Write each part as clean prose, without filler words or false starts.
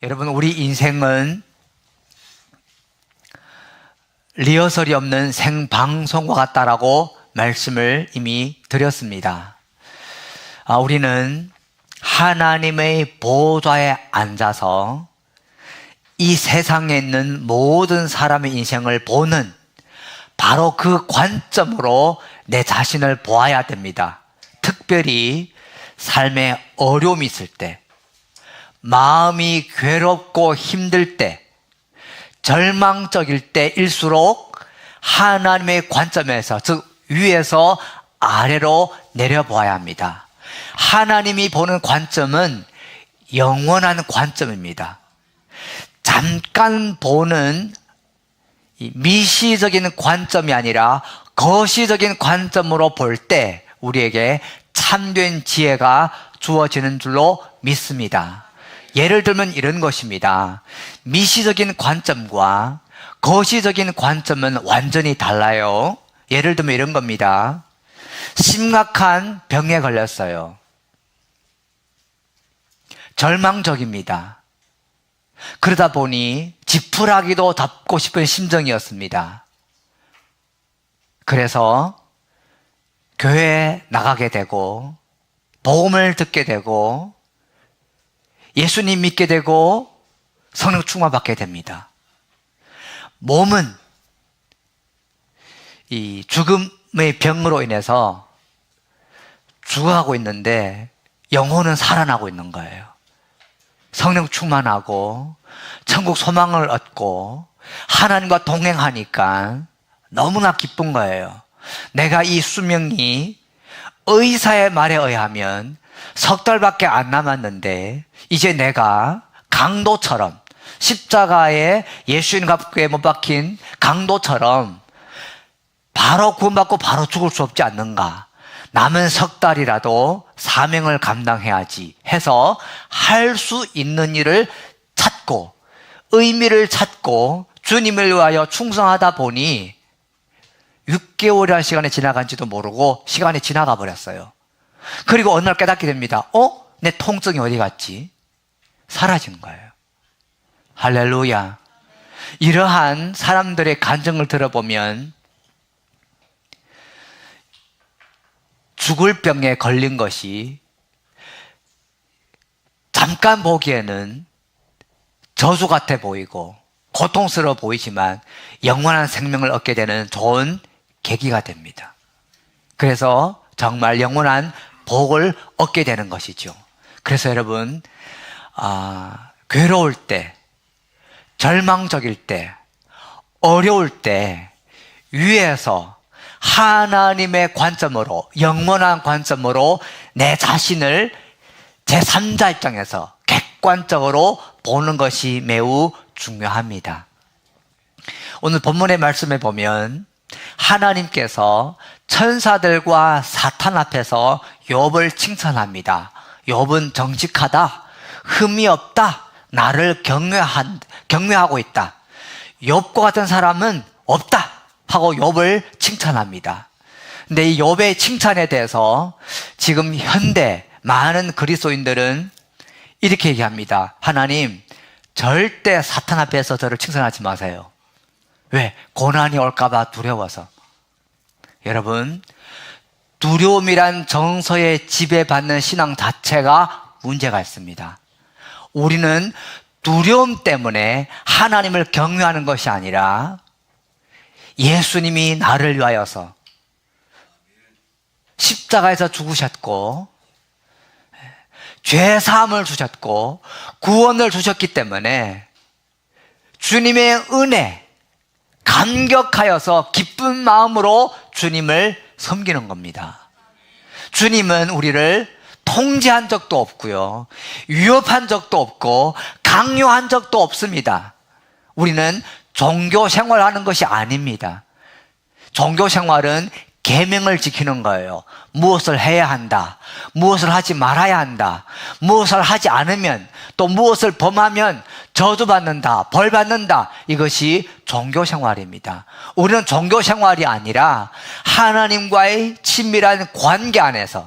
여러분, 우리 인생은 리허설이 없는 생방송과 같다라고 말씀을 이미 드렸습니다. 우리는 하나님의 보좌에 앉아서 이 세상에 있는 모든 사람의 인생을 보는 바로 그 관점으로 내 자신을 보아야 됩니다. 특별히 삶에 어려움이 있을 때, 마음이 괴롭고 힘들 때, 절망적일 때일수록 하나님의 관점에서, 즉 위에서 아래로 내려보아야 합니다. 하나님이 보는 관점은 영원한 관점입니다. 잠깐 보는 미시적인 관점이 아니라 거시적인 관점으로 볼 때 우리에게 참된 지혜가 주어지는 줄로 믿습니다. 예를 들면 이런 것입니다. 미시적인 관점과 거시적인 관점은 완전히 달라요. 예를 들면 이런 겁니다. 심각한 병에 걸렸어요. 절망적입니다. 그러다 보니 지푸라기도 잡고 싶은 심정이었습니다. 그래서 교회에 나가게 되고 복음을 듣게 되고 예수님 믿게 되고 성령 충만받게 됩니다. 몸은 이 죽음의 병으로 인해서 죽어가고 있는데 영혼은 살아나고 있는 거예요. 성령 충만하고 천국 소망을 얻고 하나님과 동행하니까 너무나 기쁜 거예요. 내가 이 수명이 의사의 말에 의하면 석 달밖에 안 남았는데 이제 내가 강도처럼 십자가에 예수님께 못 박힌 강도처럼 바로 구원받고 바로 죽을 수 없지 않는가. 남은 석 달이라도 사명을 감당해야지 해서 할 수 있는 일을 찾고 의미를 찾고 주님을 위하여 충성하다 보니 6개월이라는 시간이 지나간지도 모르고 시간이 지나가 버렸어요. 그리고 어느 날 깨닫게 됩니다. 내 통증이 어디 갔지? 사라진 거예요. 할렐루야. 이러한 사람들의 간증을 들어보면 죽을 병에 걸린 것이 잠깐 보기에는 저주 같아 보이고 고통스러워 보이지만 영원한 생명을 얻게 되는 좋은 계기가 됩니다. 그래서 정말 영원한 복을 얻게 되는 것이죠. 그래서 여러분, 괴로울 때, 절망적일 때, 어려울 때 위에서 하나님의 관점으로, 영원한 관점으로 내 자신을 제3자 입장에서 객관적으로 보는 것이 매우 중요합니다. 오늘 본문의 말씀에 보면 하나님께서 천사들과 사탄 앞에서 욥을 칭찬합니다. 욥은 정직하다, 흠이 없다, 나를 경외하고 있다. 욥과 같은 사람은 없다 하고 욥을 칭찬합니다. 근데 이 욥의 칭찬에 대해서 지금 현대 많은 그리스도인들은 이렇게 얘기합니다. 하나님, 절대 사탄 앞에서 저를 칭찬하지 마세요. 왜? 고난이 올까봐 두려워서. 여러분, 두려움이란 정서에 지배받는 신앙 자체가 문제가 있습니다. 우리는 두려움 때문에 하나님을 경외하는 것이 아니라 예수님이 나를 위하여서 십자가에서 죽으셨고 죄사함을 주셨고 구원을 주셨기 때문에 주님의 은혜, 감격하여서 기쁜 마음으로 주님을 섬기는 겁니다. 주님은 우리를 통제한 적도 없고요, 위협한 적도 없고 강요한 적도 없습니다. 우리는 종교 생활하는 것이 아닙니다. 종교 생활은 계명을 지키는 거예요. 무엇을 해야 한다, 무엇을 하지 말아야 한다, 무엇을 하지 않으면, 또 무엇을 범하면 저주받는다, 벌받는다. 이것이 종교 생활입니다. 우리는 종교 생활이 아니라 하나님과의 친밀한 관계 안에서,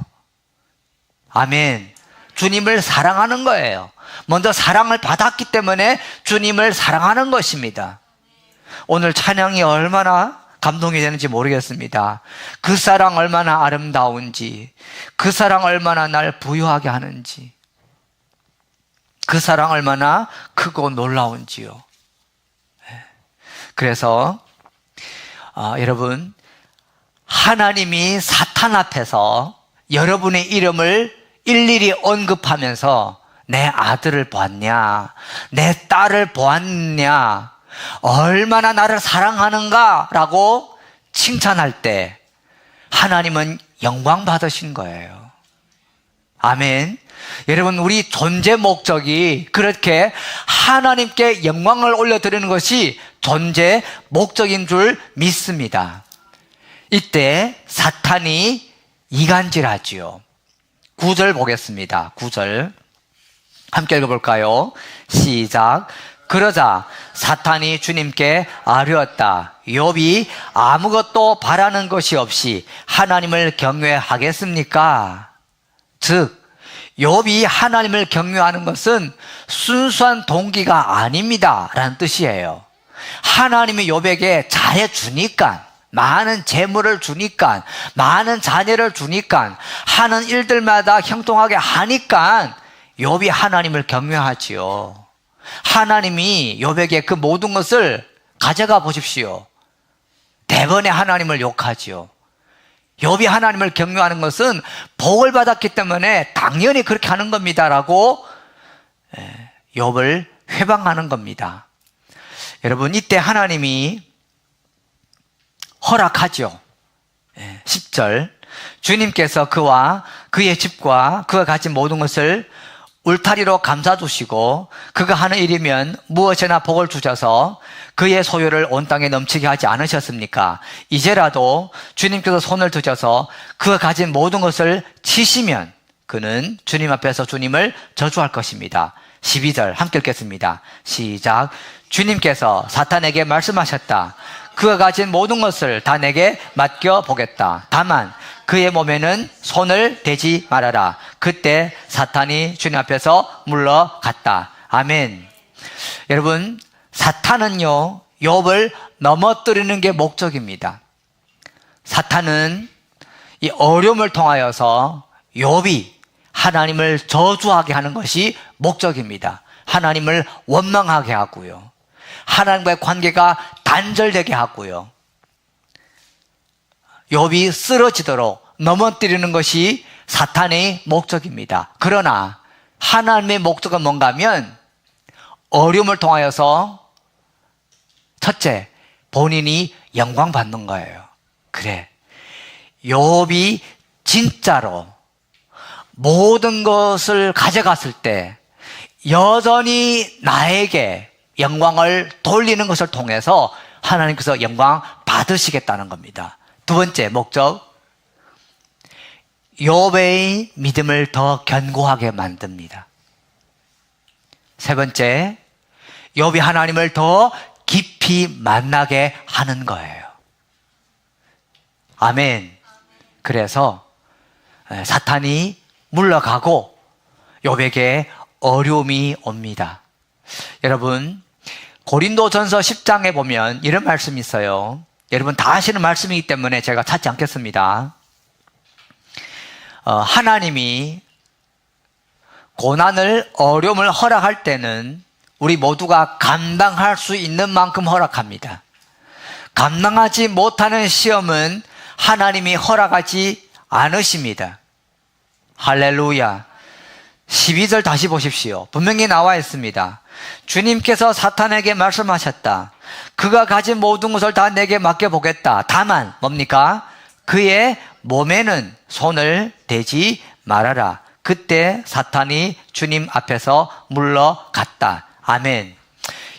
아멘, 주님을 사랑하는 거예요. 먼저 사랑을 받았기 때문에 주님을 사랑하는 것입니다. 오늘 찬양이 얼마나 감동이 되는지 모르겠습니다. 그 사랑 얼마나 아름다운지, 그 사랑 얼마나 날 부유하게 하는지, 그 사랑 얼마나 크고 놀라운지요. 그래서 여러분, 하나님이 사탄 앞에서 여러분의 이름을 일일이 언급하면서 내 아들을 보았냐, 내 딸을 보았냐, 얼마나 나를 사랑하는가 라고 칭찬할 때 하나님은 영광 받으신 거예요. 아멘. 여러분, 우리 존재 목적이 그렇게 하나님께 영광을 올려드리는 것이 존재 목적인 줄 믿습니다. 이때 사탄이 이간질하지요. 9절 보겠습니다. 9절 함께 읽어볼까요? 시작. 그러자 사탄이 주님께 아뢰었다. 욥이 아무것도 바라는 것이 없이 하나님을 경외하겠습니까? 즉 욥이 하나님을 경외하는 것은 순수한 동기가 아닙니다 라는 뜻이에요. 하나님이 욥에게 잘해주니까, 많은 재물을 주니까, 많은 자녀를 주니까, 하는 일들마다 형통하게 하니까 욥이 하나님을 경외하지요. 하나님이 욥에게 그 모든 것을 가져가 보십시오. 대번에 하나님을 욕하지요. 욥이 하나님을 경외하는 것은 복을 받았기 때문에 당연히 그렇게 하는 겁니다라고 욥을 회방하는 겁니다. 여러분, 이때 하나님이 허락하죠. 10절 주님께서 그와 그의 집과 그가 가진 모든 것을 울타리로 감싸주시고 그가 하는 일이면 무엇이나 복을 주셔서 그의 소유를 온 땅에 넘치게 하지 않으셨습니까? 이제라도 주님께서 손을 드셔서 그가 가진 모든 것을 치시면 그는 주님 앞에서 주님을 저주할 것입니다. 12절 함께 읽겠습니다. 시작. 주님께서 사탄에게 말씀하셨다. 그가 가진 모든 것을 다 내게 맡겨보겠다. 다만 그의 몸에는 손을 대지 말아라. 그때 사탄이 주님 앞에서 물러갔다. 아멘. 여러분, 사탄은요, 욥을 넘어뜨리는 게 목적입니다. 사탄은 이 어려움을 통하여서 욥이 하나님을 저주하게 하는 것이 목적입니다. 하나님을 원망하게 하고요, 하나님과의 관계가 단절되게 하고요, 욥이 쓰러지도록 넘어뜨리는 것이 사탄의 목적입니다. 그러나 하나님의 목적은 뭔가 하면 어려움을 통하여서 첫째, 본인이 영광 받는 거예요. 그래, 욥이 진짜로 모든 것을 가져갔을 때 여전히 나에게 영광을 돌리는 것을 통해서 하나님께서 영광 받으시겠다는 겁니다. 두 번째 목적, 욥의 믿음을 더 견고하게 만듭니다. 세 번째, 욥이 하나님을 더 깊이 만나게 하는 거예요. 아멘. 그래서 사탄이 물러가고 욥에게 어려움이 옵니다. 여러분, 고린도전서 10장에 보면 이런 말씀이 있어요. 여러분 다 아시는 말씀이기 때문에 제가 찾지 않겠습니다. 하나님이 고난을, 어려움을 허락할 때는 우리 모두가 감당할 수 있는 만큼 허락합니다. 감당하지 못하는 시험은 하나님이 허락하지 않으십니다. 할렐루야. 12절 다시 보십시오. 분명히 나와 있습니다. 주님께서 사탄에게 말씀하셨다. 그가 가진 모든 것을 다 내게 맡겨보겠다. 다만 뭡니까? 그의 몸에는 손을 대지 말아라. 그때 사탄이 주님 앞에서 물러갔다. 아멘.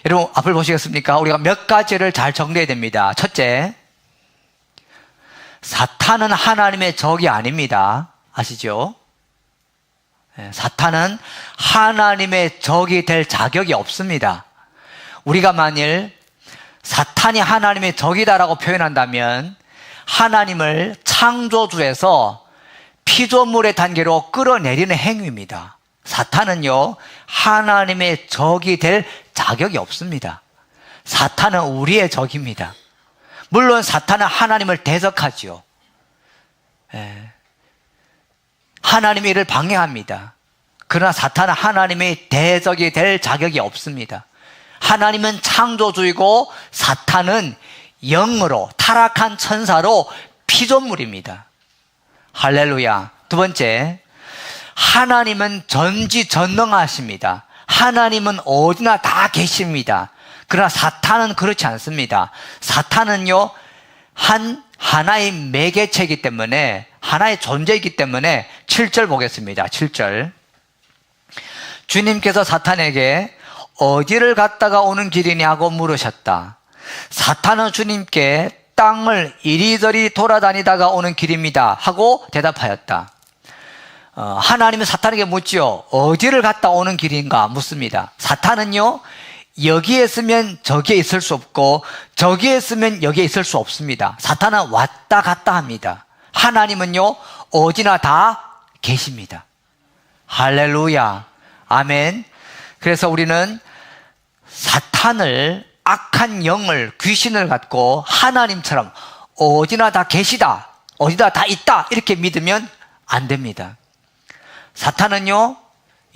여러분 앞을 보시겠습니까? 우리가 몇 가지를 잘 정리해야 됩니다. 첫째, 사탄은 하나님의 적이 아닙니다. 아시죠? 사탄은 하나님의 적이 될 자격이 없습니다. 우리가 만일 사탄이 하나님의 적이다라고 표현한다면 하나님을 창조주에서 피조물의 단계로 끌어내리는 행위입니다. 사탄은요, 하나님의 적이 될 자격이 없습니다. 사탄은 우리의 적입니다. 물론 사탄은 하나님을 대적하지요. 하나님의 일을 방해합니다. 그러나 사탄은 하나님의 대적이 될 자격이 없습니다. 하나님은 창조주이고 사탄은 영으로, 타락한 천사로 피조물입니다. 할렐루야. 두 번째, 하나님은 전지전능하십니다. 하나님은 어디나 다 계십니다. 그러나 사탄은 그렇지 않습니다. 사탄은요, 하나의 매개체이기 때문에, 하나의 존재이기 때문에 7절 보겠습니다. 7절. 주님께서 사탄에게 어디를 갔다가 오는 길이냐고 물으셨다. 사탄은 주님께 땅을 이리저리 돌아다니다가 오는 길입니다 하고 대답하였다. 하나님은 사탄에게 묻지요. 어디를 갔다 오는 길인가 묻습니다. 사탄은요, 여기에 있으면 저기에 있을 수 없고 저기에 있으면 여기에 있을 수 없습니다. 사탄은 왔다 갔다 합니다. 하나님은요, 어디나 다 계십니다. 할렐루야. 아멘. 그래서 우리는 사탄을, 악한 영을, 귀신을 갖고 하나님처럼 어디나 다 계시다, 어디다 다 있다 이렇게 믿으면 안 됩니다. 사탄은요,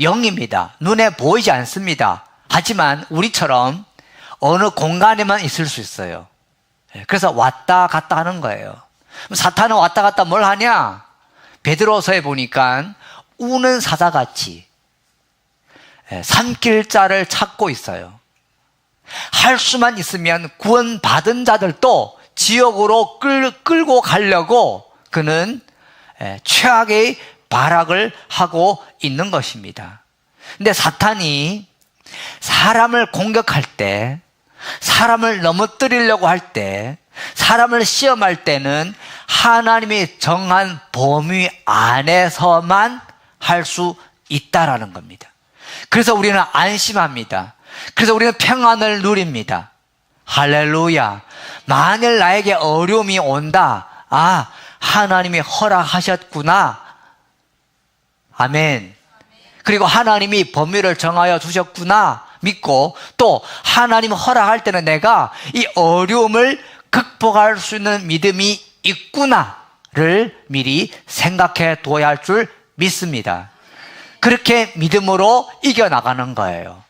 영입니다. 눈에 보이지 않습니다. 하지만 우리처럼 어느 공간에만 있을 수 있어요. 그래서 왔다 갔다 하는 거예요. 사탄은 왔다 갔다 뭘 하냐? 베드로서에 보니까 우는 사자같이 산길자를 찾고 있어요. 할 수만 있으면 구원받은 자들도 지옥으로 끌고 가려고 그는 최악의 발악을 하고 있는 것입니다. 근데 사탄이 사람을 공격할 때, 사람을 넘어뜨리려고 할 때, 사람을 시험할 때는 하나님이 정한 범위 안에서만 할 수 있다라는 겁니다. 그래서 우리는 안심합니다. 그래서 우리는 평안을 누립니다. 할렐루야. 만일 나에게 어려움이 온다, 아, 하나님이 허락하셨구나. 아멘. 그리고 하나님이 범위를 정하여 주셨구나 믿고, 또 하나님 허락할 때는 내가 이 어려움을 극복할 수 있는 믿음이 있구나를 미리 생각해 둬야 할 줄 믿습니다. 그렇게 믿음으로 이겨나가는 거예요.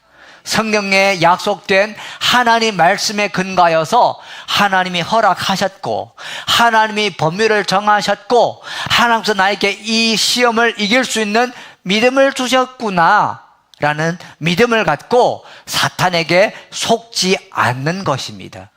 성경에 약속된 하나님 말씀에 근거하여서 하나님이 허락하셨고, 하나님이 범위를 정하셨고, 하나님께서 나에게 이 시험을 이길 수 있는 믿음을 주셨구나 라는 믿음을 갖고 사탄에게 속지 않는 것입니다.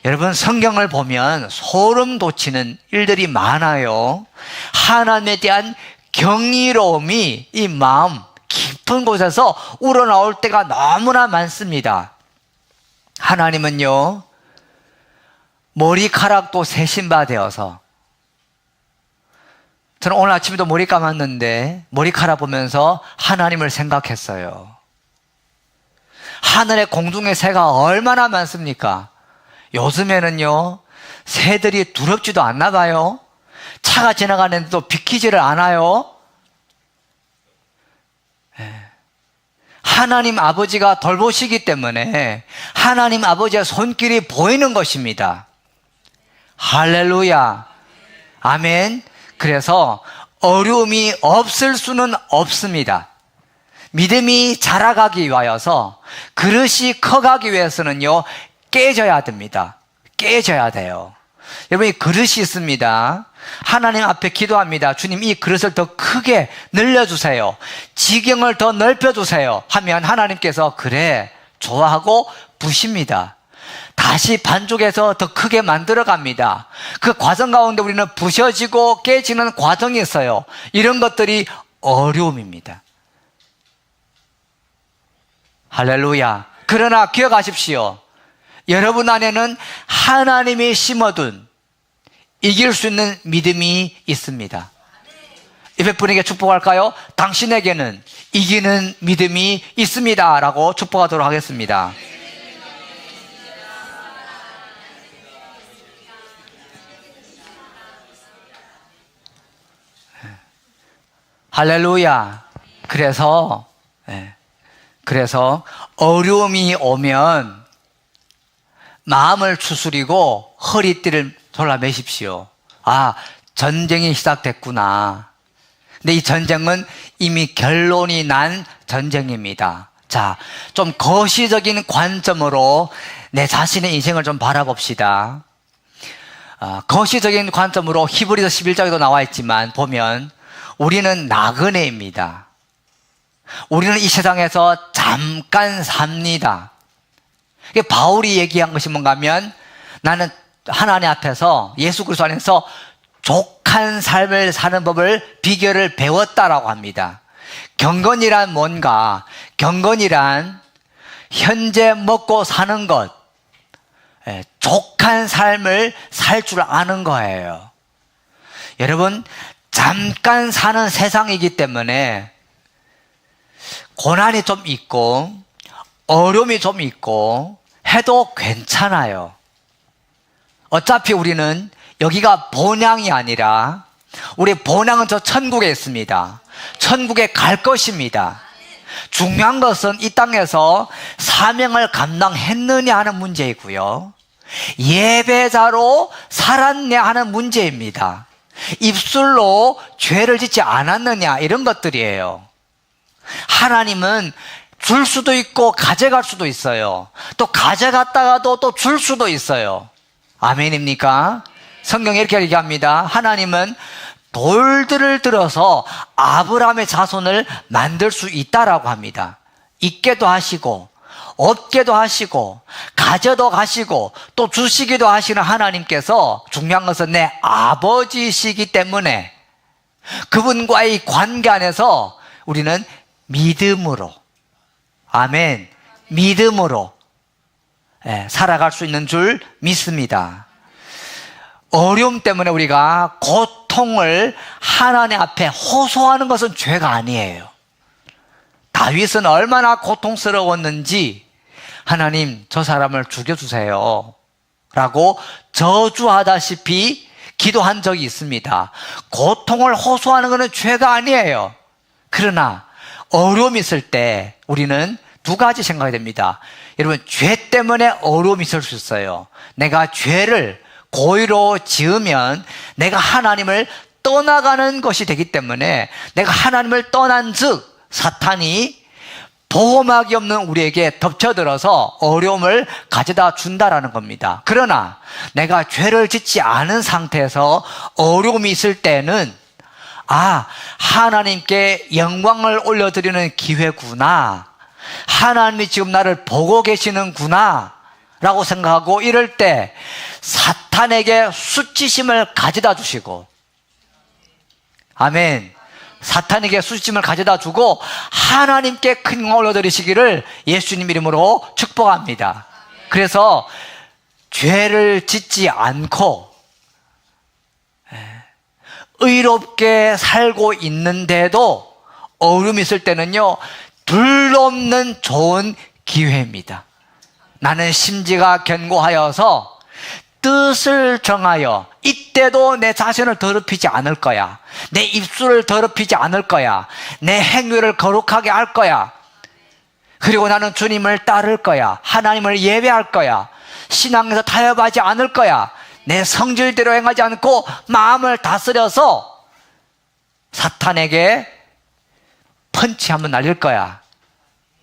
여러분, 성경을 보면 소름 돋치는 일들이 많아요. 하나님에 대한 경이로움이 이 마음 깊은 곳에서 우러나올 때가 너무나 많습니다. 하나님은요, 머리카락도 세신바 되어서, 저는 오늘 아침에도 머리 감았는데 머리카락 보면서 하나님을 생각했어요. 하늘에 공중의 새가 얼마나 많습니까? 요즘에는요, 새들이 두렵지도 않나 봐요. 차가 지나가는데도 비키지를 않아요. 하나님 아버지가 돌보시기 때문에 하나님 아버지의 손길이 보이는 것입니다. 할렐루야. 아멘. 그래서 어려움이 없을 수는 없습니다. 믿음이 자라가기 위하여서, 그릇이 커가기 위해서는요, 깨져야 됩니다. 깨져야 돼요. 여러분, 이 그릇이 있습니다. 하나님 앞에 기도합니다. 주님, 이 그릇을 더 크게 늘려주세요. 지경을 더 넓혀주세요. 하면 하나님께서 그래, 좋아하고 부십니다. 다시 반죽해서 더 크게 만들어 갑니다. 그 과정 가운데 우리는 부셔지고 깨지는 과정이 있어요. 이런 것들이 어려움입니다. 할렐루야. 그러나 기억하십시오. 여러분 안에는 하나님이 심어둔 이길 수 있는 믿음이 있습니다. 옆에 분에게 축복할까요? 당신에게는 이기는 믿음이 있습니다 라고 축복하도록 하겠습니다. 할렐루야. 그래서 어려움이 오면 마음을 추스리고 허리띠를 졸라매십시오. 아, 전쟁이 시작됐구나. 근데 이 전쟁은 이미 결론이 난 전쟁입니다. 자, 좀 거시적인 관점으로 내 자신의 인생을 좀 바라봅시다. 거시적인 관점으로 히브리서 11장에도 나와 있지만 보면 우리는 나그네입니다. 우리는 이 세상에서 잠깐 삽니다. 바울이 얘기한 것이 뭔가 하면 나는 하나님 앞에서 예수 그리스도 안에서 족한 삶을 사는 법을 비결을 배웠다라고 합니다. 경건이란 뭔가? 경건이란 현재 먹고 사는 것, 족한 삶을 살 줄 아는 거예요. 여러분, 잠깐 사는 세상이기 때문에 고난이 좀 있고 어려움이 좀 있고 해도 괜찮아요. 어차피 우리는 여기가 본향이 아니라 우리 본향은 저 천국에 있습니다. 천국에 갈 것입니다. 중요한 것은 이 땅에서 사명을 감당했느냐 하는 문제이고요, 예배자로 살았냐 하는 문제입니다. 입술로 죄를 짓지 않았느냐 이런 것들이에요. 하나님은 줄 수도 있고 가져갈 수도 있어요. 또 가져갔다가도 또 줄 수도 있어요. 아멘입니까? 성경에 이렇게 얘기합니다. 하나님은 돌들을 들어서 아브라함의 자손을 만들 수 있다라고 합니다. 있게도 하시고 없게도 하시고 가져도 가시고 또 주시기도 하시는 하나님께서 중요한 것은 내 아버지시기 때문에 그분과의 관계 안에서 우리는 믿음으로, 아멘, 믿음으로 살아갈 수 있는 줄 믿습니다. 어려움 때문에 우리가 고통을 하나님 앞에 호소하는 것은 죄가 아니에요. 다윗은 얼마나 고통스러웠는지 하나님 저 사람을 죽여주세요 라고 저주하다시피 기도한 적이 있습니다. 고통을 호소하는 것은 죄가 아니에요. 그러나 어려움이 있을 때 우리는 두 가지 생각이 됩니다. 여러분, 죄 때문에 어려움이 있을 수 있어요. 내가 죄를 고의로 지으면 내가 하나님을 떠나가는 것이 되기 때문에 내가 하나님을 떠난 즉 사탄이 보호막이 없는 우리에게 덮쳐들어서 어려움을 가져다 준다라는 겁니다. 그러나 내가 죄를 짓지 않은 상태에서 어려움이 있을 때는 하나님께 영광을 올려드리는 기회구나, 하나님이 지금 나를 보고 계시는구나 라고 생각하고 이럴 때 사탄에게 수치심을 가져다 주시고, 아멘, 사탄에게 수치심을 가져다 주고 하나님께 큰 영광을 올려드리시기를 예수님 이름으로 축복합니다. 그래서 죄를 짓지 않고 의롭게 살고 있는데도 어려움이 있을 때는요, 둘없는 좋은 기회입니다. 나는 심지가 견고하여서 뜻을 정하여 이때도 내 자신을 더럽히지 않을 거야, 내 입술을 더럽히지 않을 거야, 내 행위를 거룩하게 할 거야, 그리고 나는 주님을 따를 거야, 하나님을 예배할 거야, 신앙에서 타협하지 않을 거야, 내 성질대로 행하지 않고 마음을 다스려서 사탄에게 펀치 한번 날릴 거야,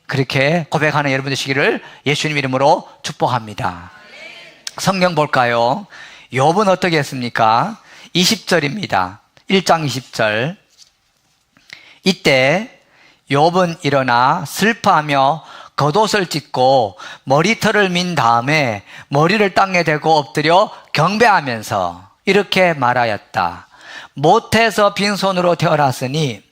그렇게 고백하는 여러분 되시기를 예수님 이름으로 축복합니다. 성경 볼까요? 욥은 어떻게 했습니까? 20절입니다. 1장 20절. 이때 욥은 일어나 슬퍼하며 겉옷을 찢고 머리털을 민 다음에 머리를 땅에 대고 엎드려 경배하면서 이렇게 말하였다. 못해서 빈손으로 태어났으니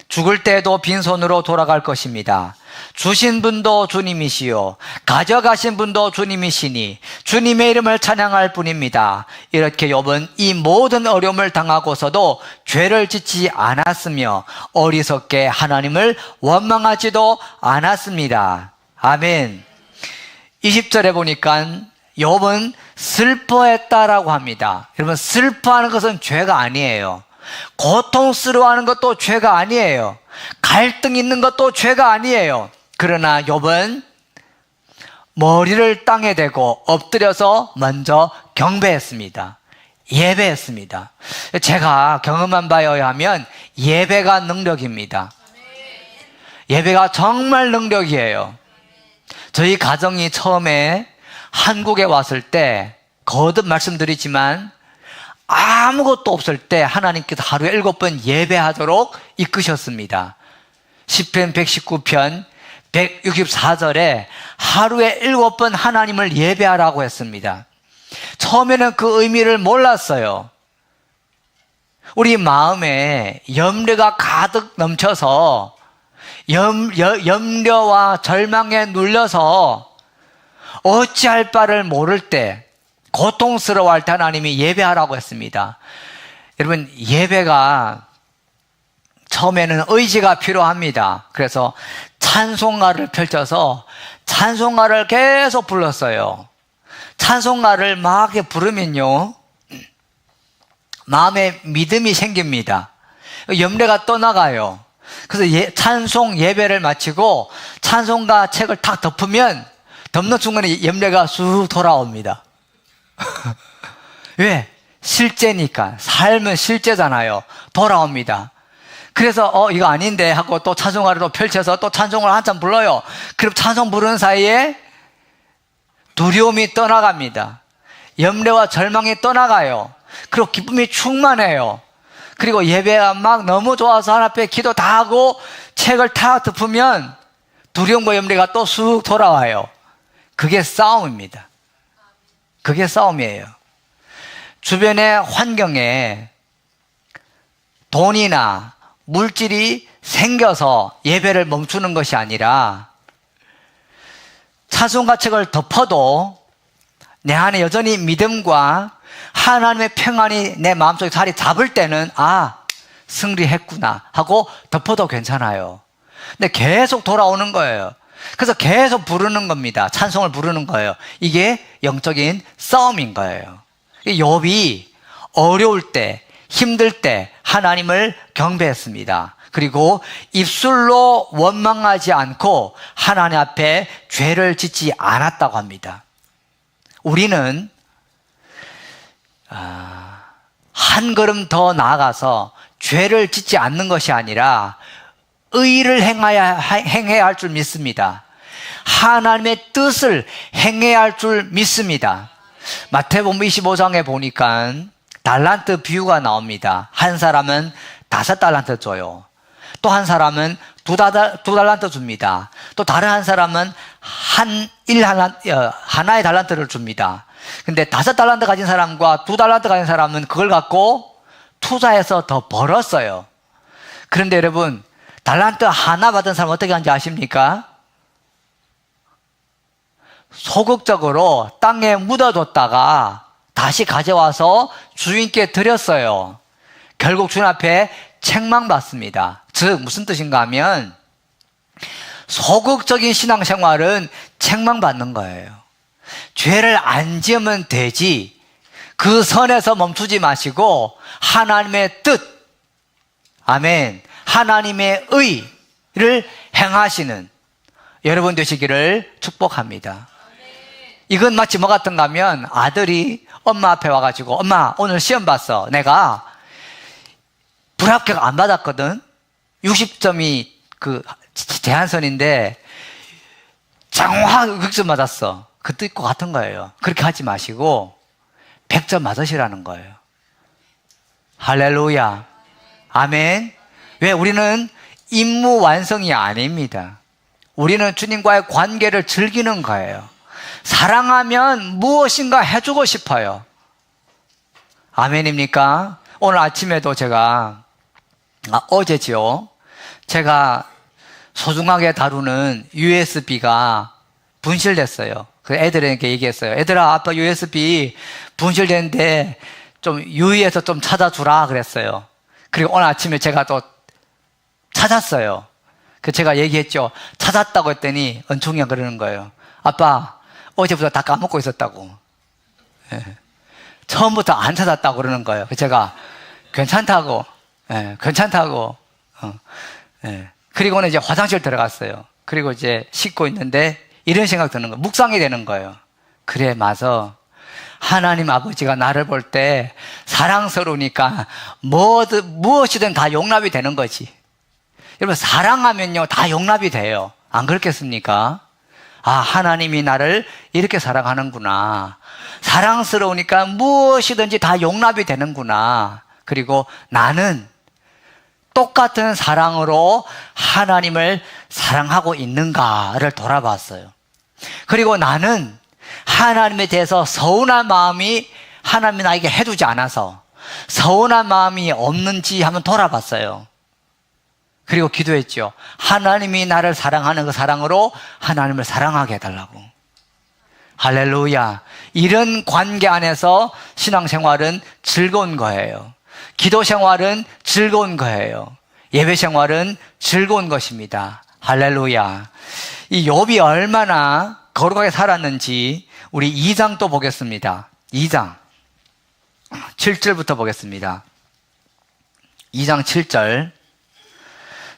죽을 때도 빈손으로 돌아갈 것입니다. 주신 분도 주님이시요 가져가신 분도 주님이시니 주님의 이름을 찬양할 뿐입니다. 이렇게 욥은 이 모든 어려움을 당하고서도 죄를 짓지 않았으며 어리석게 하나님을 원망하지도 않았습니다. 아멘. 20절에 보니까 욥은 슬퍼했다라고 합니다. 여러분, 슬퍼하는 것은 죄가 아니에요. 고통스러워하는 것도 죄가 아니에요. 갈등 있는 것도 죄가 아니에요. 그러나 욥은 머리를 땅에 대고 엎드려서 먼저 경배했습니다. 예배했습니다. 제가 경험한 바에 의하면 예배가 능력입니다. 예배가 정말 능력이에요. 저희 가정이 처음에 한국에 왔을 때 거듭 말씀드리지만 아무것도 없을 때 하나님께서 하루에 7번 예배하도록 이끄셨습니다. 시편 119편 164절에 하루에 7번 하나님을 예배하라고 했습니다. 처음에는 그 의미를 몰랐어요. 우리 마음에 염려가 가득 넘쳐서 염려와 절망에 눌려서 어찌할 바를 모를 때, 고통스러워할 때 하나님이 예배하라고 했습니다. 여러분, 예배가 처음에는 의지가 필요합니다. 그래서 찬송가를 펼쳐서 찬송가를 계속 불렀어요. 찬송가를 막 부르면요, 마음에 믿음이 생깁니다. 염려가 떠나가요. 그래서 찬송 예배를 마치고 찬송가 책을 탁 덮으면 덮는 순간에 염려가 쑥 돌아옵니다. 왜? 실제니까. 삶은 실제잖아요. 돌아옵니다. 그래서 이거 아닌데 하고 또 찬송가를 또 펼쳐서 또 찬송을 한참 불러요. 그럼 찬송 부르는 사이에 두려움이 떠나갑니다. 염려와 절망이 떠나가요. 그리고 기쁨이 충만해요. 그리고 예배가 막 너무 좋아서 하나님 앞에 기도 다 하고 책을 다 덮으면 두려움과 염려가 또 쑥 돌아와요. 그게 싸움입니다. 그게 싸움이에요. 주변의 환경에 돈이나 물질이 생겨서 예배를 멈추는 것이 아니라 찬송가 책을 덮어도 내 안에 여전히 믿음과 하나님의 평안이 내 마음속에 자리 잡을 때는 승리했구나 하고 덮어도 괜찮아요. 근데 계속 돌아오는 거예요. 그래서 계속 부르는 겁니다. 찬송을 부르는 거예요. 이게 영적인 싸움인 거예요. 욥이 어려울 때, 힘들 때 하나님을 경배했습니다. 그리고 입술로 원망하지 않고 하나님 앞에 죄를 짓지 않았다고 합니다. 우리는 한 걸음 더 나아가서 죄를 짓지 않는 것이 아니라 의를 행해야 할 줄 믿습니다. 하나님의 뜻을 행해야 할 줄 믿습니다. 마태복음 25장에 보니까 달란트 비유가 나옵니다. 한 사람은 5달란트 줘요. 또 한 사람은 2달란트 줍니다. 또 다른 한 사람은 하나의 달란트를 줍니다. 근데 5달란트 가진 사람과 2달란트 가진 사람은 그걸 갖고 투자해서 더 벌었어요. 그런데 여러분, 달란트 하나 받은 사람 어떻게 하는지 아십니까? 소극적으로 땅에 묻어뒀다가 다시 가져와서 주인께 드렸어요. 결국 주인 앞에 책망받습니다. 즉 무슨 뜻인가 하면 소극적인 신앙생활은 책망받는 거예요. 죄를 안 지으면 되지, 그 선에서 멈추지 마시고 하나님의 뜻, 아멘, 하나님의 의를 행하시는 여러분 되시기를 축복합니다. 이건 마치 뭐 같은가 하면 아들이 엄마 앞에 와가지고, 엄마 오늘 시험 봤어. 내가 불합격 안 받았거든. 60점이 그 제한선인데 정확하게 6점 맞았어. 그 뜻과 같은 거예요. 그렇게 하지 마시고 100점 맞으시라는 거예요. 할렐루야, 아멘. 왜? 우리는 임무 완성이 아닙니다. 우리는 주님과의 관계를 즐기는 거예요. 사랑하면 무엇인가 해주고 싶어요. 아멘입니까? 오늘 아침에도 제가 어제지요, 제가 소중하게 다루는 USB가 분실됐어요. 그 애들에게 얘기했어요. 애들아, 아빠 USB 분실됐는데 좀 유의해서 좀 찾아주라 그랬어요. 그리고 오늘 아침에 제가 또 찾았어요. 그 제가 얘기했죠. 찾았다고 했더니 은총이가 그러는 거예요. 아빠, 어제부터 다 까먹고 있었다고. 예. 처음부터 안 찾았다고 그러는 거예요. 제가 괜찮다고. 예, 괜찮다고. 예. 그리고는 이제 화장실 들어갔어요. 그리고 이제 씻고 있는데 이런 생각 드는 거예요. 묵상이 되는 거예요. 그래, 맞아. 하나님 아버지가 나를 볼 때 사랑스러우니까 무엇이든 다 용납이 되는 거지. 여러분, 사랑하면요, 다 용납이 돼요. 안 그렇겠습니까? 아, 하나님이 나를 이렇게 사랑하는구나. 사랑스러우니까 무엇이든지 다 용납이 되는구나. 그리고 나는 똑같은 사랑으로 하나님을 사랑하고 있는가를 돌아봤어요. 그리고 나는 하나님에 대해서 서운한 마음이 하나님이 나에게 해두지 않아서 서운한 마음이 없는지 한번 돌아봤어요. 그리고 기도했죠. 하나님이 나를 사랑하는 그 사랑으로 하나님을 사랑하게 해달라고. 할렐루야. 이런 관계 안에서 신앙생활은 즐거운 거예요. 기도 생활은 즐거운 거예요. 예배 생활은 즐거운 것입니다. 할렐루야. 이 욥이 얼마나 거룩하게 살았는지 우리 2장 또 보겠습니다. 2장 7절부터 보겠습니다. 2장 7절.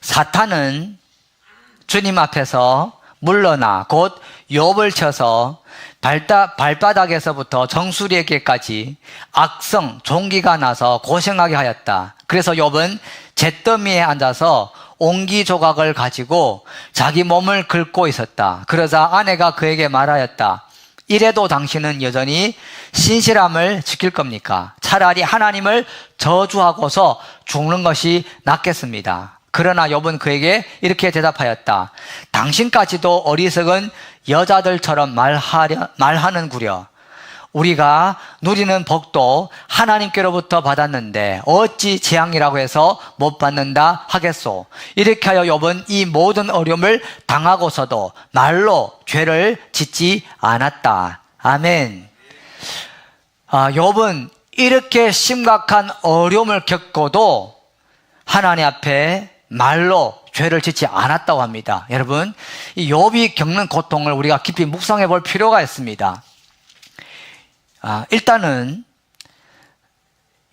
사탄은 주님 앞에서 물러나 곧 욥을 쳐서 발바닥에서부터 정수리에게까지 악성 종기가 나서 고생하게 하였다. 그래서 욥은 잿더미에 앉아서 옹기 조각을 가지고 자기 몸을 긁고 있었다. 그러자 아내가 그에게 말하였다. 이래도 당신은 여전히 신실함을 지킬 겁니까? 차라리 하나님을 저주하고서 죽는 것이 낫겠습니다. 그러나 욥은 그에게 이렇게 대답하였다. 당신까지도 어리석은 여자들처럼 말하는구려. 우리가 누리는 복도 하나님께로부터 받았는데 어찌 재앙이라고 해서 못 받는다 하겠소. 이렇게 하여 욥은 이 모든 어려움을 당하고서도 말로 죄를 짓지 않았다. 아멘. 욥은 이렇게 심각한 어려움을 겪고도 하나님 앞에 말로 죄를 짓지 않았다고 합니다. 여러분, 이 욥이 겪는 고통을 우리가 깊이 묵상해 볼 필요가 있습니다. 일단은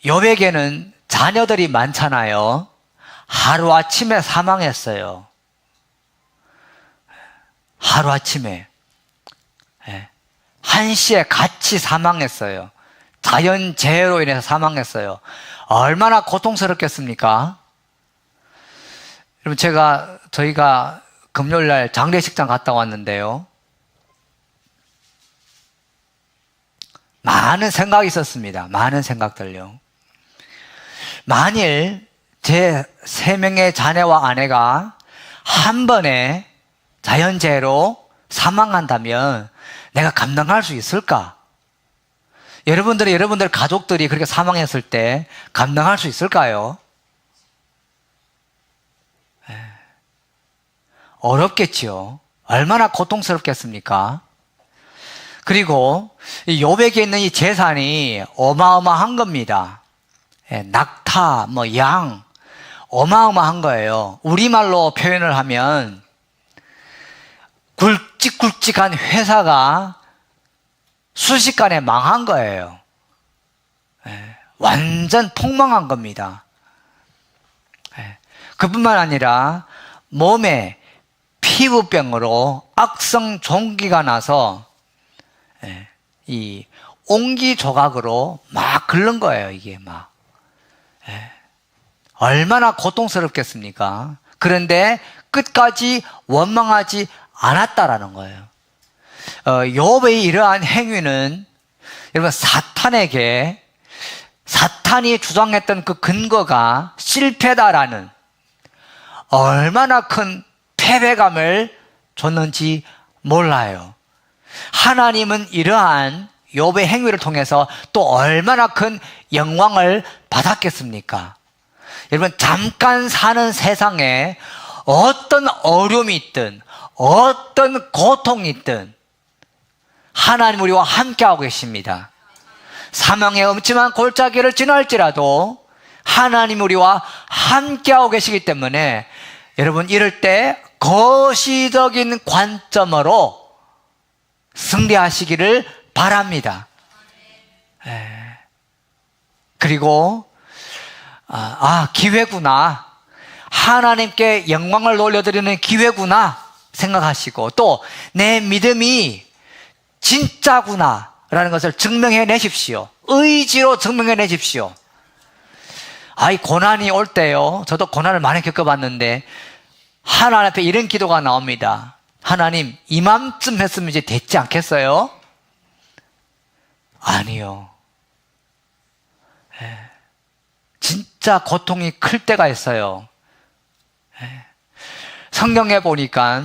욥에게는 자녀들이 많잖아요. 하루아침에 사망했어요. 하루아침에 한시에 같이 사망했어요. 자연재해로 인해서 사망했어요. 얼마나 고통스럽겠습니까? 여러분, 저희가 금요일날 장례식장 갔다 왔는데요. 많은 생각이 있었습니다. 많은 생각들요. 만일 제 3명의 자녀와 아내가 한 번에 자연재해로 사망한다면 내가 감당할 수 있을까? 여러분들 가족들이 그렇게 사망했을 때 감당할 수 있을까요? 어렵겠지요. 얼마나 고통스럽겠습니까? 그리고 이 욥에게 있는 이 재산이 어마어마한 겁니다. 낙타, 양, 어마어마한 거예요. 우리말로 표현을 하면 굵직굵직한 회사가 순식간에 망한 거예요. 완전 폭망한 겁니다. 그뿐만 아니라 몸에 피부병으로 악성 종기가 나서 이 옹기 조각으로 막 긁는 거예요. 이게 막 얼마나 고통스럽겠습니까? 그런데 끝까지 원망하지 않았다라는 거예요. 욥의 이러한 행위는 여러분, 사탄이 주장했던 그 근거가 실패다라는 얼마나 큰 패배감을 줬는지 몰라요. 하나님은 이러한 욥의 행위를 통해서 또 얼마나 큰 영광을 받았겠습니까? 여러분, 잠깐 사는 세상에 어떤 어려움이 있든 어떤 고통이 있든 하나님 우리와 함께하고 계십니다. 사망의 음침한 골짜기를 지날지라도 하나님 우리와 함께하고 계시기 때문에 여러분, 이럴 때 거시적인 관점으로 승리하시기를 바랍니다. 그리고 기회구나. 하나님께 영광을 돌려드리는 기회구나 생각하시고, 또 내 믿음이 진짜구나 라는 것을 증명해 내십시오. 의지로 증명해 내십시오. 고난이 올 때요, 저도 고난을 많이 겪어봤는데 하나님 앞에 이런 기도가 나옵니다. 하나님, 이맘쯤 했으면 이제 됐지 않겠어요? 아니요. 진짜 고통이 클 때가 있어요. 성경에 보니까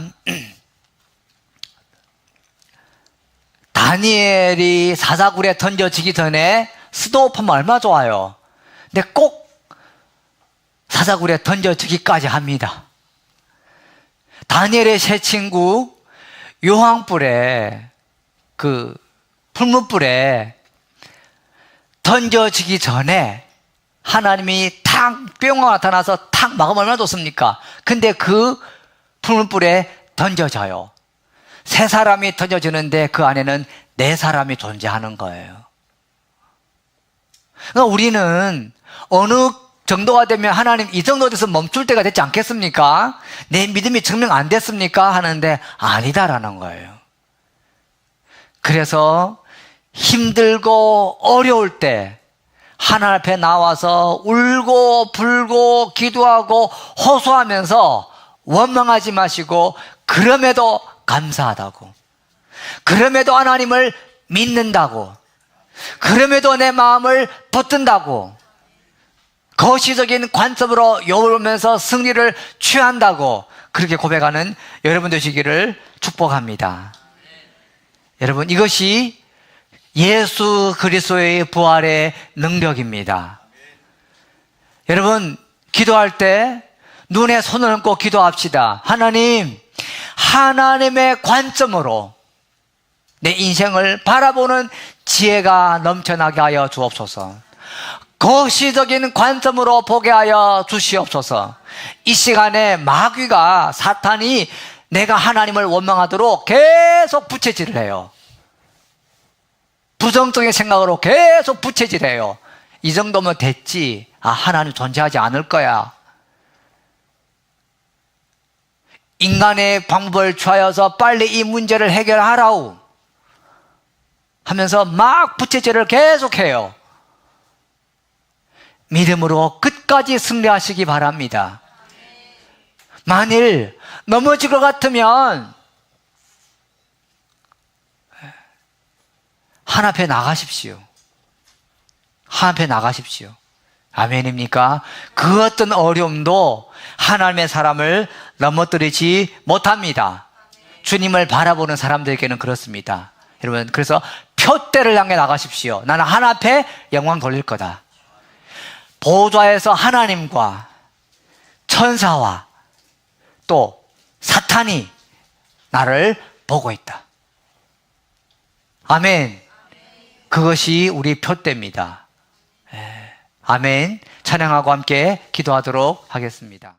다니엘이 사자굴에 던져지기 전에 스톱하면 얼마나 좋아요. 근데 꼭 사자굴에 던져지기까지 합니다. 다니엘의 세 친구 요한불에, 그 풀무불에 던져지기 전에 하나님이 탁 뿅 나타나서 탁 막으면 얼마나 좋습니까? 근데 그 풀무불에 던져져요. 세 사람이 던져지는데 그 안에는 네 사람이 존재하는 거예요. 그러니까 우리는 어느 정도가 되면 하나님 이 정도 돼서 멈출 때가 됐지 않겠습니까? 내 믿음이 증명 안 됐습니까? 하는데 아니다라는 거예요. 그래서 힘들고 어려울 때 하나님 앞에 나와서 울고 불고 기도하고 호소하면서 원망하지 마시고, 그럼에도 감사하다고, 그럼에도 하나님을 믿는다고, 그럼에도 내 마음을 붙든다고, 거시적인 관점으로 여우면서 승리를 취한다고 그렇게 고백하는 여러분 되시기를 축복합니다. 여러분, 이것이 예수 그리스도의 부활의 능력입니다. 여러분, 기도할 때 눈에 손을 얹고 기도합시다. 하나님, 하나님의 관점으로 내 인생을 바라보는 지혜가 넘쳐나게 하여 주옵소서. 거시적인 관점으로 보게 하여 주시옵소서. 이 시간에 마귀가, 사탄이 내가 하나님을 원망하도록 계속 부채질을 해요. 부정적인 생각으로 계속 부채질해요. 이 정도면 됐지, 하나님 존재하지 않을 거야, 인간의 방법을 취하여서 빨리 이 문제를 해결하라우 하면서 막 부채질을 계속해요. 믿음으로 끝까지 승리하시기 바랍니다. 만일 넘어질 것 같으면 하나님 앞에 나가십시오. 하나님 앞에 나가십시오. 아멘입니까? 그 어떤 어려움도 하나님의 사람을 넘어뜨리지 못합니다. 주님을 바라보는 사람들에게는 그렇습니다. 여러분, 그래서 표대를 향해 나가십시오. 나는 하나님 앞에 영광 돌릴 거다. 보좌에서 하나님과 천사와 또 사탄이 나를 보고 있다. 아멘. 그것이 우리 표대입니다. 아멘. 찬양하고 함께 기도하도록 하겠습니다.